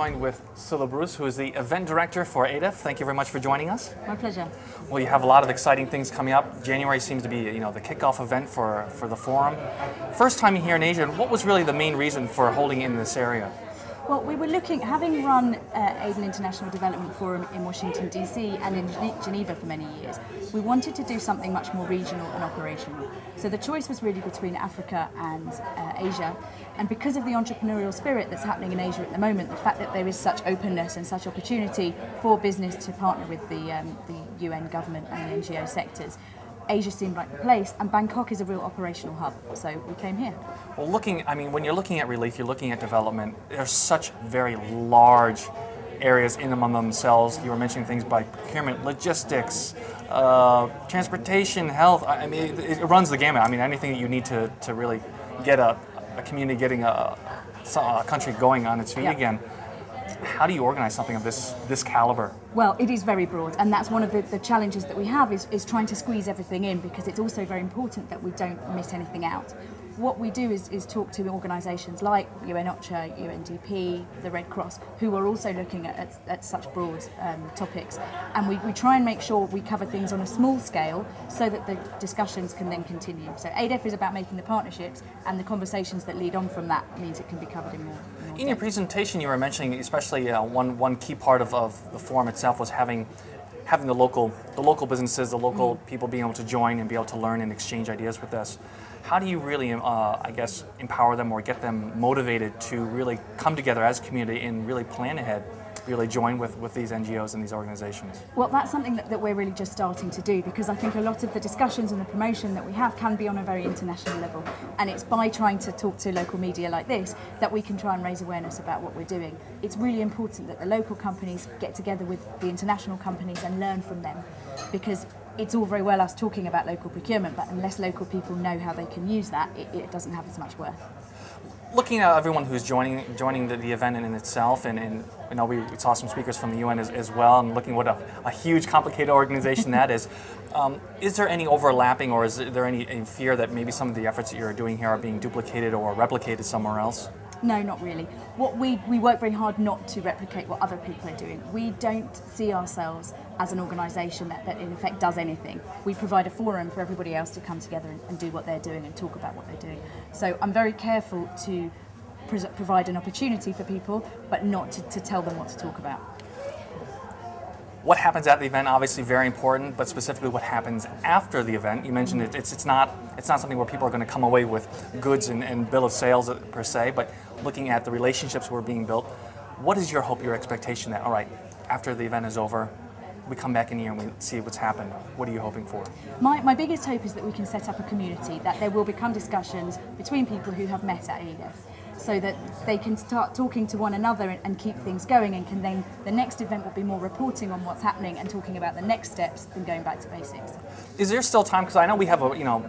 joined with Sula Bruce, who is the event director for ADEF. Thank you very much for joining us. My pleasure. Well, you have a lot of exciting things coming up. January seems to be, the kickoff event for the forum. First time here in Asia, what was really the main reason for holding it in this area? Well, we were looking, having run ADEN International Development Forum in Washington, D.C. and in Geneva for many years, we wanted to do something much more regional and operational. So the choice was really between Africa and Asia. And because of the entrepreneurial spirit that's happening in Asia at the moment, the fact that there is such openness and such opportunity for business to partner with the UN government and the NGO sectors, Asia seemed like the place, and Bangkok is a real operational hub, so we came here. Well, when you're looking at relief, you're looking at development, there's such very large areas in them on themselves. You were mentioning things like procurement, logistics, transportation, health. I mean, it runs the gamut. I mean, anything that you need to really get a community, getting a country going on its feet again. How do you organize something of this caliber? Well, it is very broad, and that's one of the challenges that we have is trying to squeeze everything in, because it's also very important that we don't miss anything out. What we do is talk to organisations like UN OCHA, UNDP, the Red Cross, who are also looking at such broad topics, and we try and make sure we cover things on a small scale so that the discussions can then continue. So ADEF is about making the partnerships, and the conversations that lead on from that means it can be covered in more In your presentation, you were mentioning, especially one key part of the forum itself was having the local businesses, the local people being able to join and be able to learn and exchange ideas with us. How do you really, I guess, empower them or get them motivated to really come together as a community and really plan ahead, really join with these NGOs and these organizations? Well, that's something that we're really just starting to do, because I think a lot of the discussions and the promotion that we have can be on a very international level, and it's by trying to talk to local media like this that we can try and raise awareness about what we're doing. It's really important that the local companies get together with the international companies and learn from them, because it's all very well us talking about local procurement, but unless local people know how they can use that, it doesn't have as much worth. Looking at everyone who's joining the event in itself, and we saw some speakers from the UN as well, and looking what a huge, complicated organization that is there any overlapping, or is there any fear that maybe some of the efforts that you're doing here are being duplicated or replicated somewhere else? No, not really. We work very hard not to replicate what other people are doing. We don't see ourselves as an organisation that in effect does anything. We provide a forum for everybody else to come together and do what they're doing and talk about what they're doing. So I'm very careful to provide an opportunity for people, but not to tell them what to talk about. What happens at the event, obviously very important, but specifically what happens after the event. You mentioned it's not something where people are going to come away with goods and bill of sales per se, but looking at the relationships that are being built. What is your hope, your expectation that, all right, after the event is over, we come back in here and we see what's happened? What are you hoping for? My biggest hope is that we can set up a community, that there will become discussions between people who have met at ADEF, so that they can start talking to one another and keep things going, and can then, the next event will be more reporting on what's happening and talking about the next steps than going back to basics. Is there still time, because I know we have,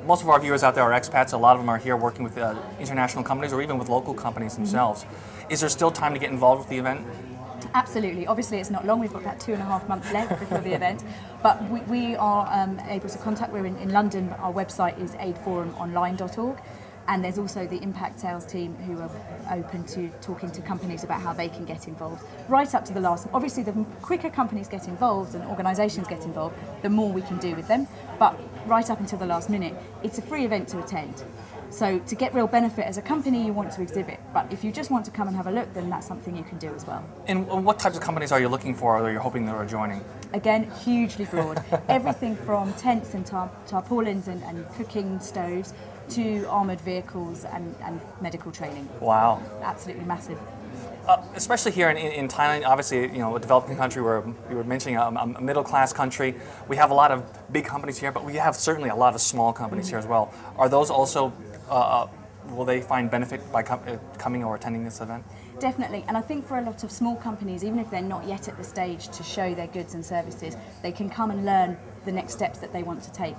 most of our viewers out there are expats, a lot of them are here working with international companies or even with local companies themselves. Is there still time to get involved with the event? Absolutely. Obviously it's not long, we've got about 2.5 months left before the event, but we are able to contact. We're in London. Our website is aidforumonline.org. And there's also the impact sales team who are open to talking to companies about how they can get involved. Right up to the last, obviously the quicker companies get involved and organisations get involved, the more we can do with them. But right up until the last minute, it's a free event to attend. So to get real benefit as a company, you want to exhibit. But if you just want to come and have a look, then that's something you can do as well. And what types of companies are you looking for, or are you hoping that are joining? Again, hugely broad. Everything from tents and tarpaulins and cooking stoves to armoured vehicles and medical training. Wow. Absolutely massive. Especially here in Thailand, obviously, a developing country where we were mentioning a middle-class country. We have a lot of big companies here, but we have certainly a lot of small companies here as well. Are those also, will they find benefit by coming or attending this event? Definitely, and I think for a lot of small companies, even if they're not yet at the stage to show their goods and services, they can come and learn the next steps that they want to take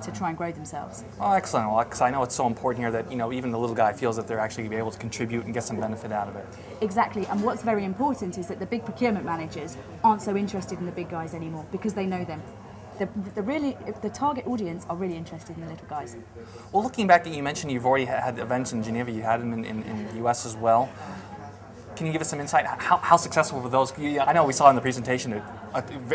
to try and grow themselves. Oh, excellent. Well, because I know it's so important here that even the little guy feels that they're actually be able to contribute and get some benefit out of it. Exactly, and what's very important is that the big procurement managers aren't so interested in the big guys anymore, because they know them. The target audience are really interested in the little guys. Well, looking back, you mentioned you've already had events in Geneva. You had them in the US as well. can you give us some insight? How successful were those? I know we saw in the presentation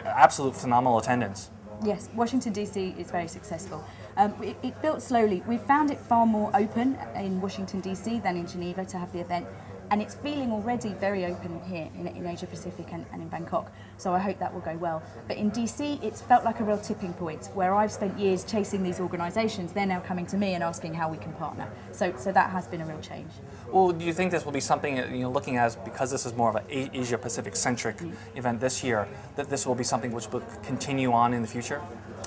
absolute phenomenal attendance. Yes, Washington DC is very successful. It built slowly. We found it far more open in Washington DC than in Geneva to have the event, and it's feeling already very open here in Asia Pacific and in Bangkok. So I hope that will go well. But in DC, it's felt like a real tipping point where I've spent years chasing these organisations. They're now coming to me and asking how we can partner. So that has been a real change. Well, do you think this will be something, looking as, because this is more of an Asia Pacific centric event this year, that this will be something which will continue on in the future?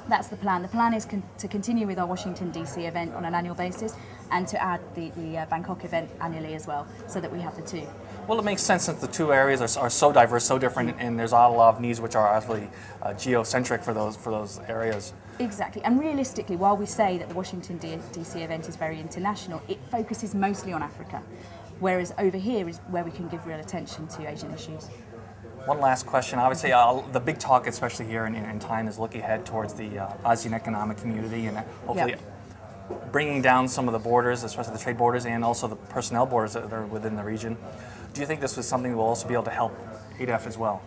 That's the plan. The plan is to continue with our Washington DC event on an annual basis and to add the Bangkok event annually as well, so that we have the two. Well, it makes sense since the two areas are so diverse, so different, and there's a lot of needs which are actually geocentric for those areas. Exactly, and realistically, while we say that the Washington DC event is very international, it focuses mostly on Africa, whereas over here is where we can give real attention to Asian issues. One last question. Obviously, the big talk, especially here in Thailand, is looking ahead towards the ASEAN Economic Community and hopefully bringing down some of the borders, especially the trade borders and also the personnel borders that are within the region. Do you think this was something that will also be able to help ADEF as well?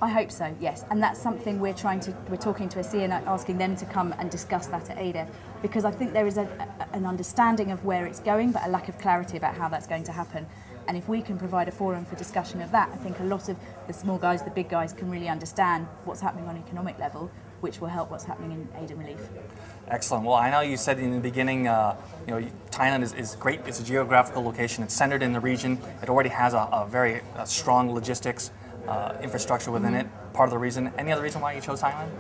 I hope so, yes, and that's something we're talking to ASEAN, asking them to come and discuss that at ADEF, because I think there is an understanding of where it's going, but a lack of clarity about how that's going to happen. And if we can provide a forum for discussion of that, I think a lot of the small guys, the big guys, can really understand what's happening on an economic level, which will help what's happening in aid and relief. Excellent. Well, I know you said in the beginning, Thailand is great. It's a geographical location. It's centered in the region. It already has a very strong logistics infrastructure within it. Part of the reason. Any other reason why you chose Thailand?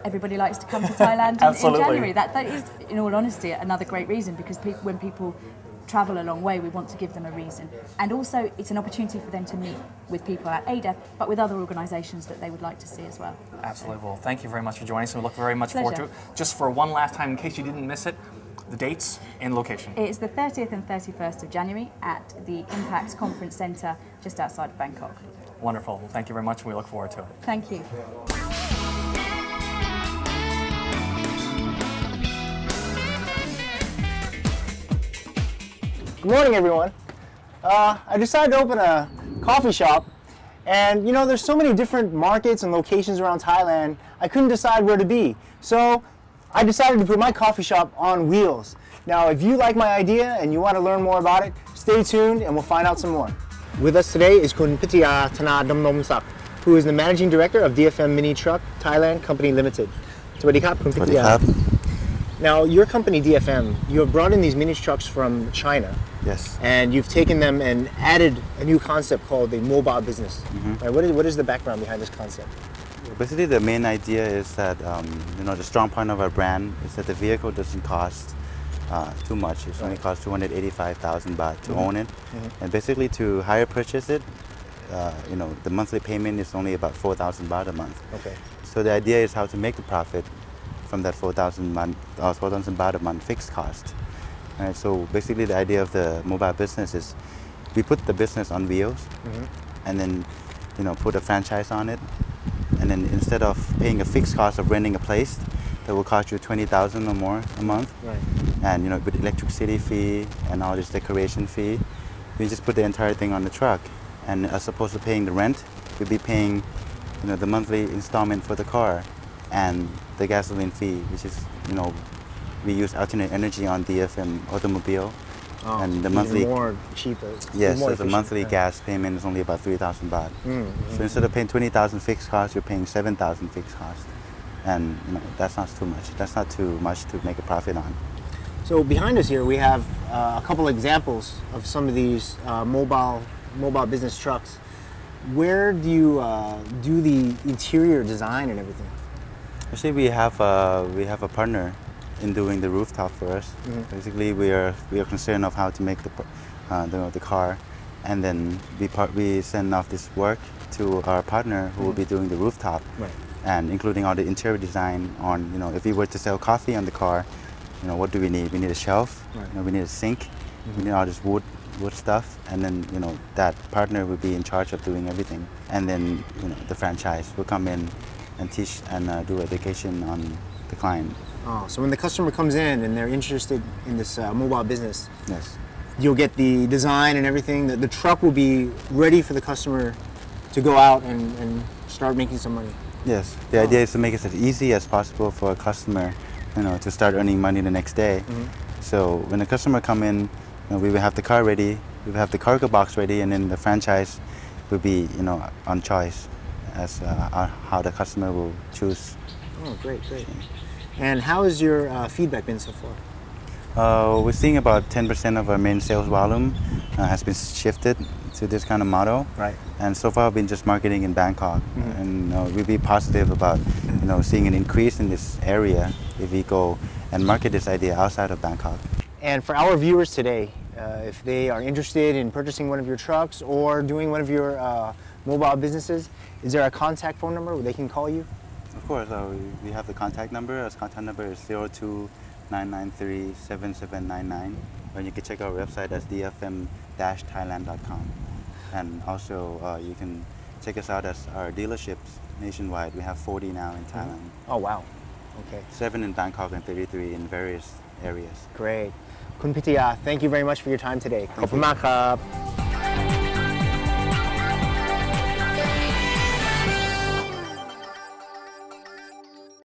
Everybody likes to come to Thailand in January. That is, in all honesty, another great reason, because when people travel a long way, we want to give them a reason. And also, it's an opportunity for them to meet with people at ADEF, but with other organisations that they would like to see as well. Absolutely. Well, thank you very much for joining us. We look very much forward to it. Just for one last time, in case you didn't miss it, the dates and location. It's the 30th and 31st of January at the Impact Conference Centre just outside of Bangkok. Wonderful. Well, thank you very much. We look forward to it. Thank you. Good morning, everyone. I decided to open a coffee shop, and there's so many different markets and locations around Thailand, I couldn't decide where to be. So I decided to put my coffee shop on wheels. Now, if you like my idea and you want to learn more about it, stay tuned and we'll find out some more. With us today is Kun Pitaya Thanadamnomsak, who is the Managing Director of DFM Mini Truck Thailand Company Limited. Sawadee krap, Kun Pitaya. Now, your company, DFM, you have brought in these mini trucks from China. Yes. And you've taken them and added a new concept called the mobile business. Right, what is the background behind this concept? Basically, the main idea is that the strong point of our brand is that the vehicle doesn't cost too much. It only costs 285,000 baht to own it, and basically to hire purchase it, the monthly payment is only about 4,000 baht a month. Okay. So the idea is how to make the profit from that 4,000 baht a month fixed cost. Right, so basically the idea of the mobile business is we put the business on wheels and then put a franchise on it, and then instead of paying a fixed cost of renting a place that will cost you 20,000 or more a month, and with electricity fee and all this decoration fee, we just put the entire thing on the truck, and as opposed to paying the rent, we'd be paying the monthly installment for the car and the gasoline fee, which is we use alternate energy on DFM automobile, and the monthly more cheaper. Yes, so the monthly gas payment is only about 3,000 baht. So instead of paying 20,000 fixed cost, you're paying 7,000 fixed cost, and that's not too much. That's not too much to make a profit on. So behind us here, we have a couple examples of some of these mobile business trucks. Where do you do the interior design and everything? Actually, we have a partner in doing the rooftop for us. Basically, we are concerned of how to make the car, and then we send off this work to our partner who will be doing the rooftop, and including all the interior design on if we were to sell coffee on the car, what do we need? We need a shelf, we need a sink, we need all this wood stuff, and then that partner will be in charge of doing everything, and then the franchise will come in and teach and do education on the client. Oh, so when the customer comes in and they're interested in this mobile business, yes, you'll get the design and everything. The truck will be ready for the customer to go out and start making some money. Yes, the idea is to make it as easy as possible for a customer, to start earning money the next day. So when the customer come in, we will have the car ready, we will have the cargo box ready, and then the franchise will be, on choice as how the customer will choose. Oh, great. And how has your feedback been so far? We're seeing about 10% of our main sales volume has been shifted to this kind of model. Right. And so far, I've been just marketing in Bangkok, and we'll be positive about seeing an increase in this area if we go and market this idea outside of Bangkok. And for our viewers today, if they are interested in purchasing one of your trucks or doing one of your mobile businesses, is there a contact phone number where they can call you? Of course, we have the contact number. Our contact number is 02-993-7799. Or you can check our website at dfm-thailand.com. And also, you can check us out as our dealerships nationwide. We have 40 now in Thailand. Oh, wow. Okay. 7 in Bangkok and 33 in various areas. Great. Kun Pitaya, thank you very much for your time today. ขอบคุณมากครับ